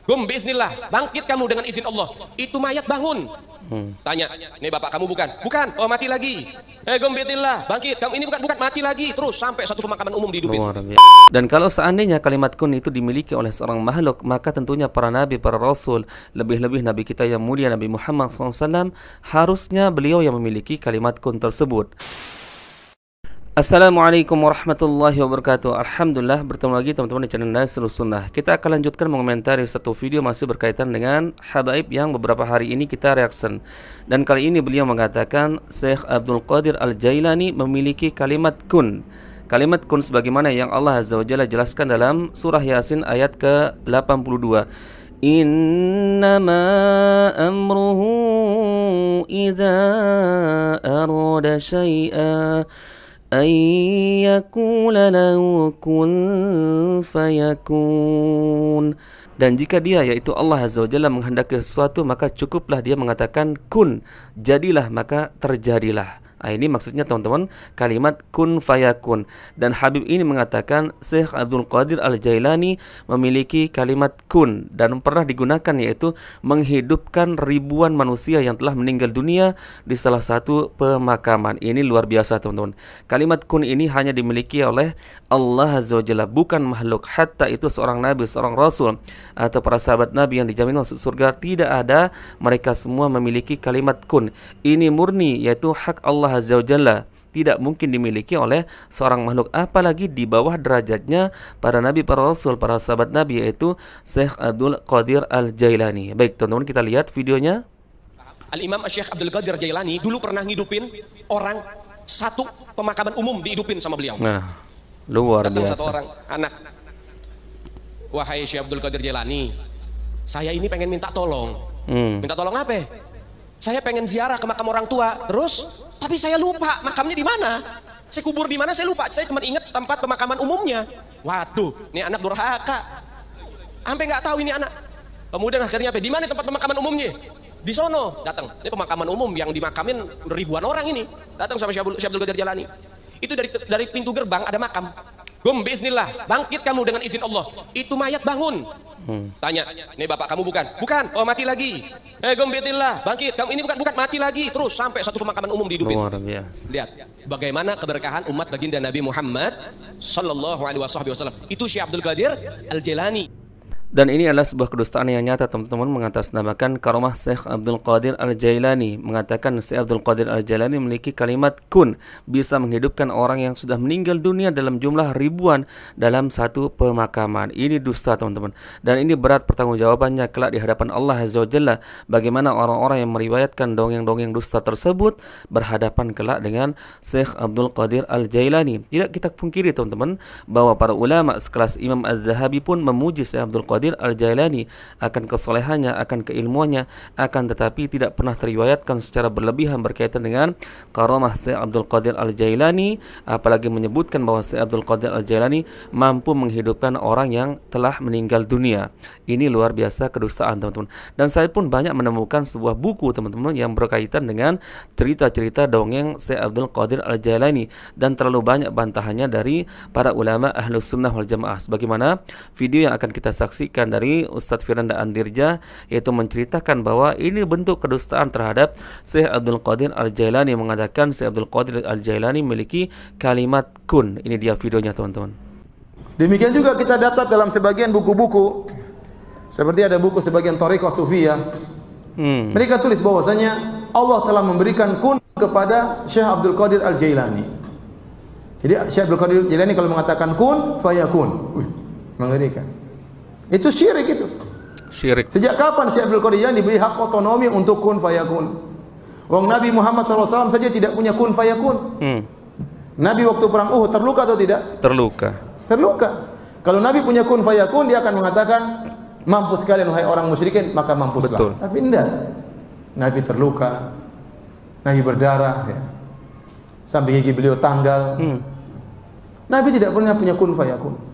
Gum bismillah, bangkit kamu dengan izin Allah. Itu mayat bangun. Tanya, ini bapak kamu bukan? Bukan. Oh, mati lagi. Gum bismillah, bangkit. Kamu ini bukan, mati lagi. Terus sampai satu pemakaman umum dihidupin. Dan kalau seandainya kalimat kun itu dimiliki oleh seorang makhluk, maka tentunya para nabi, para rasul, lebih-lebih nabi kita yang mulia Nabi Muhammad SAW, harusnya beliau yang memiliki kalimat kun tersebut. Assalamualaikum warahmatullahi wabarakatuh. Alhamdulillah, bertemu lagi teman-teman di channel Nasrus Sunnah. Kita akan lanjutkan mengomentari satu video masih berkaitan dengan habaib yang beberapa hari ini kita reaction. Dan kali ini beliau mengatakan Syekh Abdul Qadir Al-Jailani memiliki kalimat kun. Kalimat kun sebagaimana yang Allah Azza wa Jalla jelaskan dalam surah Yasin ayat ke-82. Innama amruhu idza arada syai'a ayyakula lahu kun fayakun. Dan jika dia, yaitu Allah Azza wa Jalla, menghendaki sesuatu, maka cukuplah dia mengatakan kun, jadilah, maka terjadilah. Ini maksudnya teman-teman kalimat kun fayakun. Dan Habib ini mengatakan Syekh Abdul Qadir Al-Jailani memiliki kalimat kun dan pernah digunakan, yaitu menghidupkan ribuan manusia yang telah meninggal dunia di salah satu pemakaman. Ini luar biasa teman-teman. Kalimat kun ini hanya dimiliki oleh Allah Azza wa Jalla, bukan makhluk. Hatta itu seorang nabi, seorang rasul atau para sahabat nabi yang dijamin masuk surga, tidak ada. Mereka semua memiliki kalimat kun. Ini murni, yaitu hak Allah Azza wa Jalla, tidak mungkin dimiliki oleh seorang makhluk, apalagi di bawah derajatnya para nabi, para rasul, para sahabat nabi, yaitu Syekh Abdul Qadir Al-Jailani. Baik teman-teman, kita lihat videonya. Al-Imam Syekh Abdul Qadir Jailani dulu pernah ngidupin orang, satu pemakaman umum dihidupin sama beliau. Nah, luar biasa. Satu orang anak, wahai Syekh Abdul Qadir Jailani, saya ini pengen minta tolong. Minta tolong apa? Saya pengen ziarah ke makam orang tua, terus tapi saya lupa makamnya di mana. Saya kubur di mana saya lupa. Saya cuma ingat tempat pemakaman umumnya. Waduh, ini anak durhaka. Sampai nggak tahu ini anak. Kemudian akhirnya apa? Di mana tempat pemakaman umumnya? Di sono. Datang. Ini pemakaman umum yang dimakamin ribuan orang ini. Datang sama Syekh Abdul Qadir Jailani. Itu dari pintu gerbang ada makam. Gum bismillah, bangkit kamu dengan izin Allah. Itu mayat bangun. Tanya, ini bapak kamu bukan? Bukan. Oh, mati lagi. Gum bismillah, bangkit. Kamu ini bukan, mati lagi. Terus sampai satu pemakaman umum dihidupin. Lihat bagaimana keberkahan umat baginda Nabi Muhammad sallallahu alaihi wasallam. Itu Syekh Abdul Qadir Al-Jailani. Dan ini adalah sebuah kedustaan yang nyata teman-teman, mengatasnamakan karomah Syekh Abdul Qadir Al-Jailani. Mengatakan Syekh Abdul Qadir Al-Jailani memiliki kalimat kun, bisa menghidupkan orang yang sudah meninggal dunia dalam jumlah ribuan dalam satu pemakaman. Ini dusta teman-teman. Dan ini berat pertanggungjawabannya kelak di hadapan Allah Azza wa Jalla. Bagaimana orang-orang yang meriwayatkan dongeng-dongeng dusta tersebut berhadapan kelak dengan Syekh Abdul Qadir Al-Jailani. Tidak kita pungkiri teman-teman bahwa para ulama sekelas Imam Az-Zahabi pun memuji Syekh Abdul Qadir Al-Jailani akan kesolehannya, akan keilmuannya, akan tetapi tidak pernah teriwayatkan secara berlebihan berkaitan dengan karomah Syekh Abdul Qadir Al-Jailani, apalagi menyebutkan bahwa Syekh Abdul Qadir Al-Jailani mampu menghidupkan orang yang telah meninggal dunia. Ini luar biasa kedustaan teman-teman. Dan saya pun banyak menemukan sebuah buku teman-teman yang berkaitan dengan cerita-cerita dongeng Syekh Abdul Qadir Al-Jailani, dan terlalu banyak bantahannya dari para ulama Ahlus Sunnah wal Jamaah, sebagaimana video yang akan kita saksikan dari Ustadz Firanda Andirja, yaitu menceritakan bahwa ini bentuk kedustaan terhadap Syekh Abdul Qadir Al-Jailani. Mengatakan Syekh Abdul Qadir Al-Jailani memiliki kalimat kun. Ini dia videonya teman-teman. Demikian juga kita dapat dalam sebagian buku-buku, seperti ada buku sebagian Thariqah Sufiyah. Mereka tulis bahwasanya Allah telah memberikan kun kepada Syekh Abdul Qadir Al-Jailani. Jadi Syekh Abdul Qadir Al-Jailani kalau mengatakan kun fayakun, mengerikan. Itu syirik itu. Syirik. Sejak kapan Syekh Abdul Qadir Jailani diberi hak otonomi untuk kun fayakun? Wong Nabi Muhammad SAW saja tidak punya kun fayakun. Nabi waktu perang Uhud terluka atau tidak? Terluka. Terluka. Kalau Nabi punya kun fayakun, dia akan mengatakan, mampus kalian wahai orang musyrikin, maka mampuslah. Betul. Tapi tidak. Nabi terluka, Nabi berdarah, ya. Sampai gigi beliau tanggal. Nabi tidak pernah punya kun fayakun.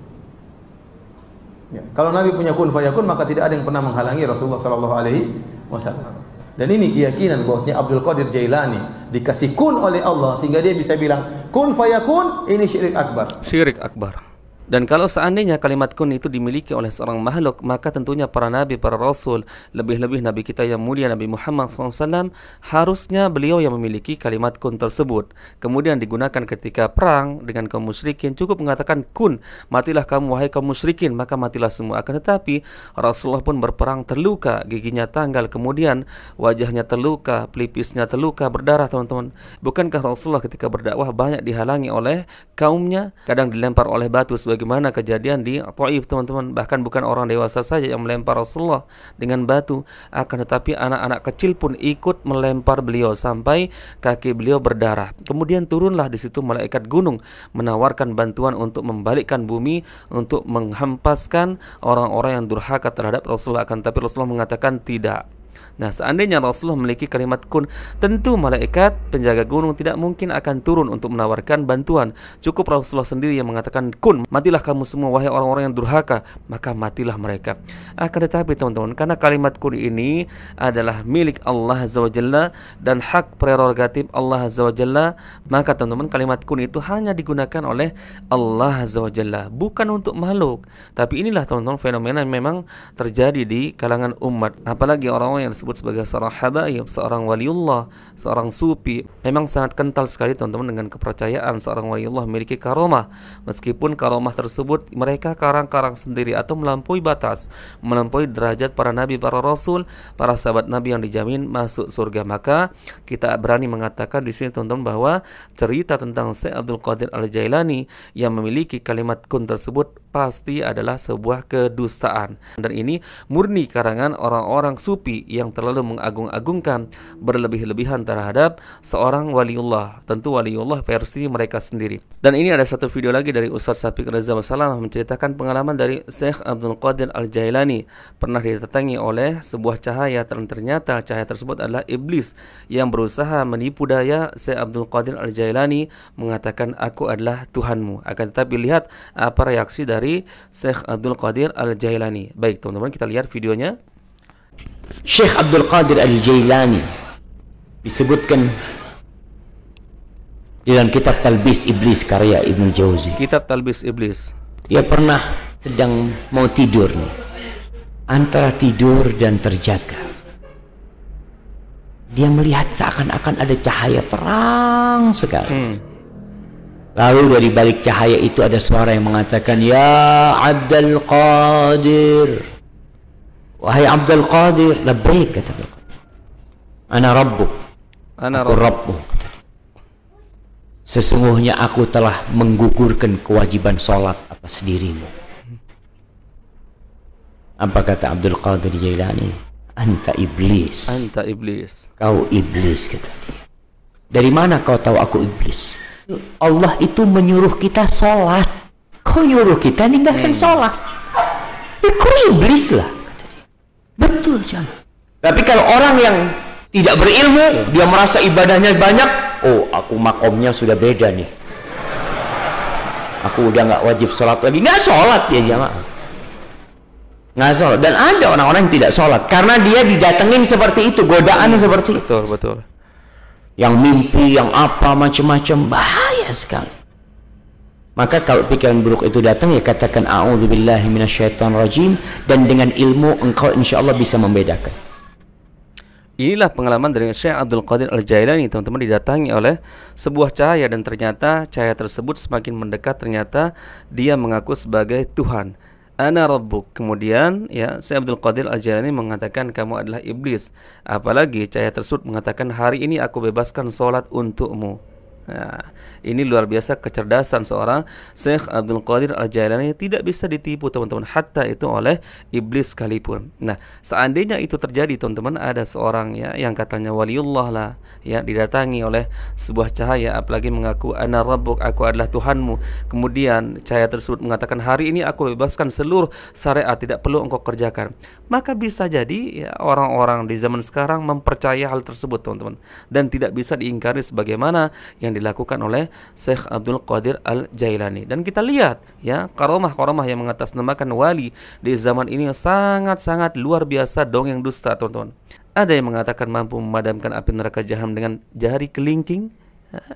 Ya, kalau Nabi punya kun fayakun, maka tidak ada yang pernah menghalangi Rasulullah sallallahu alaihi wasallam. Dan ini keyakinan bahwasanya Abdul Qadir Jailani dikasih kun oleh Allah sehingga dia bisa bilang kun fayakun, ini syirik akbar. Syirik akbar. Dan kalau seandainya kalimat kun itu dimiliki oleh seorang makhluk, maka tentunya para nabi, para rasul, lebih-lebih nabi kita yang mulia Nabi Muhammad SAW, harusnya beliau yang memiliki kalimat kun tersebut. Kemudian digunakan ketika perang dengan kaum musyrikin, cukup mengatakan kun, matilah kamu wahai kaum musyrikin, maka matilah semua. Akan tetapi Rasulullah pun berperang terluka, giginya tanggal, kemudian wajahnya terluka, pelipisnya terluka, berdarah teman-teman. Bukankah Rasulullah ketika berdakwah banyak dihalangi oleh kaumnya, kadang dilempar oleh batu sebagaimana kejadian di Thaif teman-teman. Bahkan bukan orang dewasa saja yang melempar Rasulullah dengan batu, akan tetapi anak-anak kecil pun ikut melempar beliau sampai kaki beliau berdarah. Kemudian turunlah di situ malaikat gunung menawarkan bantuan untuk membalikkan bumi, untuk menghempaskan orang-orang yang durhaka terhadap Rasulullah. Akan tetapi Rasulullah mengatakan tidak. Nah, seandainya Rasulullah memiliki kalimat kun, tentu malaikat penjaga gunung tidak mungkin akan turun untuk menawarkan bantuan. Cukup Rasulullah sendiri yang mengatakan kun, matilah kamu semua wahai orang-orang yang durhaka, maka matilah mereka. Akan tetapi teman-teman, karena kalimat kun ini adalah milik Allah Azza wa Jalla dan hak prerogatif Allah Azza wa Jalla, maka teman-teman kalimat kun itu hanya digunakan oleh Allah Azza wa Jalla, bukan untuk makhluk. Tapi inilah teman-teman fenomena yang memang terjadi di kalangan umat, apalagi orang-orang yang disebut sebagai seorang habaib, seorang waliullah, seorang sufi. Memang sangat kental sekali teman-teman dengan kepercayaan seorang waliullah memiliki karomah, meskipun karomah tersebut mereka karang-karang sendiri atau melampaui batas, melampaui derajat para nabi, para rasul, para sahabat nabi yang dijamin masuk surga. Maka kita berani mengatakan di sini teman-teman bahwa cerita tentang Syekh Abdul Qadir Al-Jailani yang memiliki kalimat kun tersebut pasti adalah sebuah kedustaan, dan ini murni karangan orang-orang sufi yang terlalu mengagung-agungkan, berlebih-lebihan terhadap seorang waliullah, tentu waliullah versi mereka sendiri. Dan ini ada satu video lagi dari Ustaz Syafiq Reza Wasallamah menceritakan pengalaman dari Syekh Abdul Qadir Al-Jailani. Pernah didatangi oleh sebuah cahaya, dan ternyata cahaya tersebut adalah iblis yang berusaha menipu daya Syekh Abdul Qadir Al-Jailani, mengatakan aku adalah Tuhanmu. Akan tetapi lihat apa reaksi dari Syekh Abdul Qadir Al-Jailani. Baik teman-teman, kita lihat videonya. Syekh Abdul Qadir Al-Jailani disebutkan dalam kitab Talbis Iblis karya Ibnu Jauzi. Kitab Talbis Iblis. Dia pernah sedang mau tidur nih, antara tidur dan terjaga, dia melihat seakan-akan ada cahaya terang sekali. Lalu dari balik cahaya itu ada suara yang mengatakan, ya Abdul Qadir, wahai Abdul Qadir. Labbaik, kata Abdul Qadir. Ana rabbuk, aku rabbuk. Sesungguhnya aku telah menggugurkan kewajiban sholat atas dirimu. Apa kata Abdul Qadir Jailani? Anta iblis. Anta iblis. Kau iblis, kata dia. Dari mana kau tahu aku iblis? Allah itu menyuruh kita sholat. Kau nyuruh kita ninggalkan sholat. Ya kau iblis lah, kata dia. Betul, jangan. Tapi kalau orang yang tidak berilmu, dia merasa ibadahnya banyak, oh aku makomnya sudah beda nih, aku udah nggak wajib sholat lagi. Nggak sholat dia jamaah, nggak sholat. Dan ada orang-orang yang tidak sholat karena dia didatengin seperti itu, godaannya seperti itu. Betul, betul. Yang mimpi, yang apa, macam-macam, bahaya sekali. Maka kalau pikiran buruk itu datang, ya katakan a'udzubillahi minasyaitonirrajim, dan dengan ilmu engkau insya Allah bisa membedakan. Inilah pengalaman dari Syekh Abdul Qadir Al-Jailani, teman-teman, didatangi oleh sebuah cahaya, dan ternyata cahaya tersebut semakin mendekat, ternyata dia mengaku sebagai Tuhan. Ana rabbuk. Kemudian ya, Syekh Abdul Qadir Al-Jailani mengatakan kamu adalah iblis. Apalagi cahaya tersebut mengatakan hari ini aku bebaskan sholat untukmu. Nah, ini luar biasa kecerdasan seorang Syekh Abdul Qadir Al-Jailani, tidak bisa ditipu teman-teman, hatta itu oleh iblis sekalipun. Nah, seandainya itu terjadi teman-teman, ada seorang ya yang katanya waliullah lah, ya didatangi oleh sebuah cahaya, apalagi mengaku ana rabbuk, aku adalah Tuhanmu. Kemudian cahaya tersebut mengatakan hari ini aku bebaskan seluruh syariat, tidak perlu engkau kerjakan. Maka bisa jadi ya, orang-orang di zaman sekarang mempercayai hal tersebut teman-teman, dan tidak bisa diingkari sebagaimana yang dilakukan oleh Syekh Abdul Qadir Al-Jailani. Dan kita lihat ya, karomah-karomah yang mengatasnamakan wali di zaman ini sangat-sangat luar biasa, dongeng dusta teman-teman. Ada yang mengatakan mampu memadamkan api neraka jahanam dengan jari kelingking.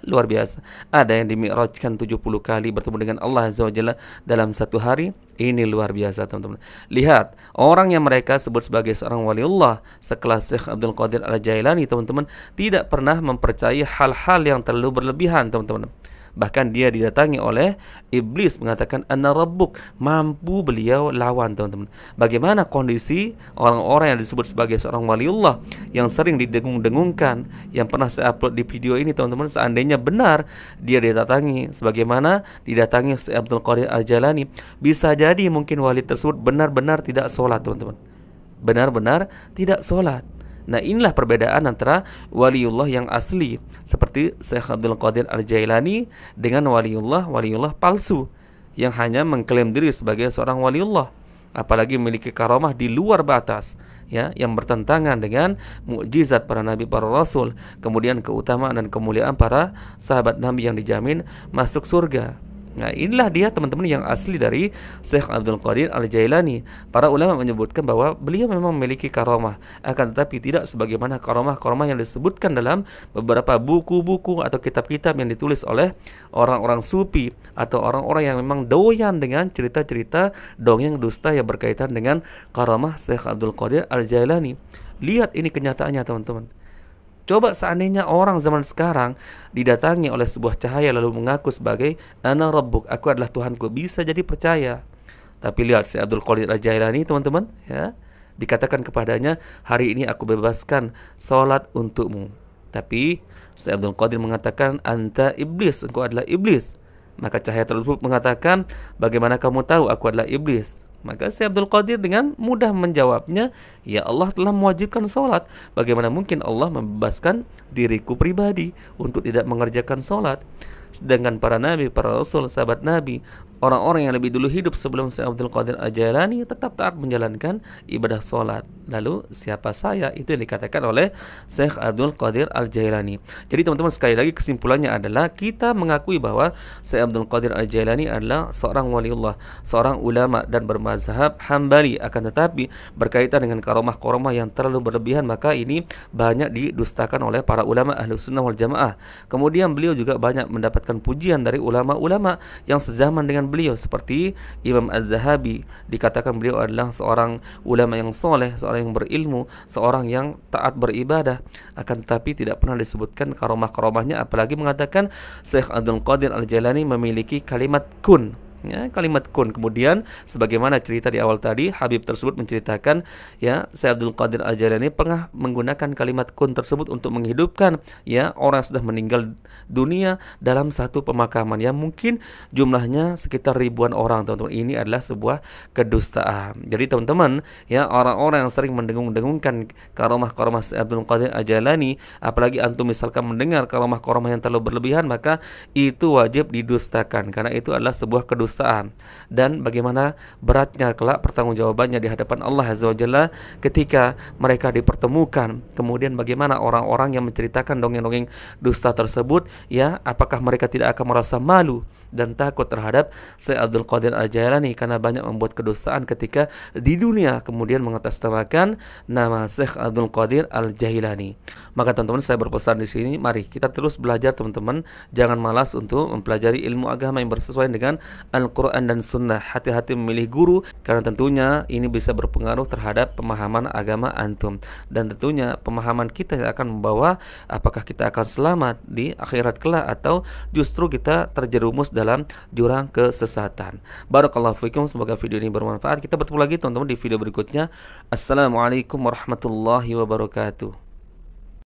Luar biasa. Ada yang dimi'rajkan 70 kali bertemu dengan Allah Azza wa Jalla dalam satu hari. Ini luar biasa, teman-teman. Lihat, orang yang mereka sebut sebagai seorang waliullah sekelas Syekh Abdul Qadir Al-Jailani, teman-teman, tidak pernah mempercayai hal-hal yang terlalu berlebihan, teman-teman. Bahkan dia didatangi oleh iblis mengatakan ana rabbuk, mampu beliau lawan, teman-teman. Bagaimana kondisi orang-orang yang disebut sebagai seorang waliullah yang sering didengung-dengungkan, yang pernah saya upload di video ini, teman-teman. Seandainya benar dia didatangi sebagaimana didatangi Syekh Abdul Qadir Al-Jailani, bisa jadi mungkin wali tersebut benar-benar tidak sholat, teman-teman. Benar-benar tidak sholat. Nah, inilah perbedaan antara waliullah yang asli seperti Syekh Abdul Qadir Al-Jailani dengan waliullah palsu yang hanya mengklaim diri sebagai seorang waliullah, apalagi memiliki karamah di luar batas, ya, yang bertentangan dengan mukjizat para nabi, para rasul, kemudian keutamaan dan kemuliaan para sahabat nabi yang dijamin masuk surga. Nah, inilah dia, teman-teman, yang asli dari Syekh Abdul Qadir Al-Jailani. Para ulama menyebutkan bahwa beliau memang memiliki karamah, akan tetapi tidak sebagaimana karamah-karamah yang disebutkan dalam beberapa buku-buku atau kitab-kitab yang ditulis oleh orang-orang sufi atau orang-orang yang memang doyan dengan cerita-cerita dongeng dusta yang berkaitan dengan karamah Syekh Abdul Qadir Al-Jailani. Lihat ini kenyataannya, teman-teman. Coba seandainya orang zaman sekarang didatangi oleh sebuah cahaya lalu mengaku sebagai ana rabbuk, aku adalah Tuhanku, bisa jadi percaya. Tapi lihat Syekh Abdul Qadir Al-Jailani, teman-teman, ya, dikatakan kepadanya, hari ini aku bebaskan salat untukmu. Tapi Syekh Abdul Qadir mengatakan, anta iblis, engkau adalah iblis. Maka cahaya tersebut mengatakan, bagaimana kamu tahu aku adalah iblis? Maka Syekh Abdul Qadir dengan mudah menjawabnya, ya Allah telah mewajibkan sholat. Bagaimana mungkin Allah membebaskan diriku pribadi untuk tidak mengerjakan sholat? Sedangkan para nabi, para rasul, sahabat nabi, orang-orang yang lebih dulu hidup sebelum Syekh Abdul Qadir Al-Jailani tetap taat menjalankan ibadah sholat. Lalu siapa saya? Itu yang dikatakan oleh Syekh Abdul Qadir Al-Jailani. Jadi teman-teman, sekali lagi kesimpulannya adalah kita mengakui bahwa Syekh Abdul Qadir Al-Jailani adalah seorang waliullah, seorang ulama dan bermazhab Hambali. Akan tetapi berkaitan dengan karamah-karamah yang terlalu berlebihan, maka ini banyak didustakan oleh para ulama Ahlus Sunnah wal Jamaah. Kemudian beliau juga banyak mendapatkan pujian dari ulama-ulama yang sezaman dengan beliau, seperti Imam Az-Zahabi, dikatakan beliau adalah seorang ulama yang soleh, seorang yang berilmu, seorang yang taat beribadah. Akan tetapi tidak pernah disebutkan karamah-karamahnya, apalagi mengatakan Syekh Abdul Qadir Al-Jailani memiliki kalimat kun. Ya, kalimat kun. Kemudian sebagaimana cerita di awal tadi, Habib tersebut menceritakan, ya, Syekh Abdul Qadir Al-Jailani pernah menggunakan kalimat kun tersebut untuk menghidupkan, ya, orang yang sudah meninggal dunia dalam satu pemakaman yang mungkin jumlahnya sekitar ribuan orang, teman-teman. Ini adalah sebuah kedustaan. Jadi teman-teman, ya, orang-orang yang sering mendengung-dengungkan karamah-karamah Syekh Abdul Qadir Al-Jailani, apalagi antum misalkan mendengar karamah-karamah yang terlalu berlebihan, maka itu wajib didustakan, karena itu adalah sebuah kedustaan. Dan bagaimana beratnya kelak pertanggungjawabannya di hadapan Allah Azza wa Jalla ketika mereka dipertemukan. Kemudian bagaimana orang-orang yang menceritakan dongeng-dongeng dusta tersebut, ya, apakah mereka tidak akan merasa malu dan takut terhadap Syekh Abdul Qadir Al-Jailani karena banyak membuat kedustaan ketika di dunia, kemudian mengatasnamakan nama Syekh Abdul Qadir Al-Jailani. Maka teman-teman, saya berpesan di sini, mari kita terus belajar, teman-teman. Jangan malas untuk mempelajari ilmu agama yang bersesuaian dengan Al-Quran dan Sunnah. Hati-hati memilih guru, karena tentunya ini bisa berpengaruh terhadap pemahaman agama antum. Dan tentunya pemahaman kita yang akan membawa apakah kita akan selamat di akhirat kelak atau justru kita terjerumus dalam jurang kesesatan. Barakallahu fikum, semoga video ini bermanfaat. Kita bertemu lagi, teman-teman, di video berikutnya. Assalamualaikum warahmatullahi wabarakatuh.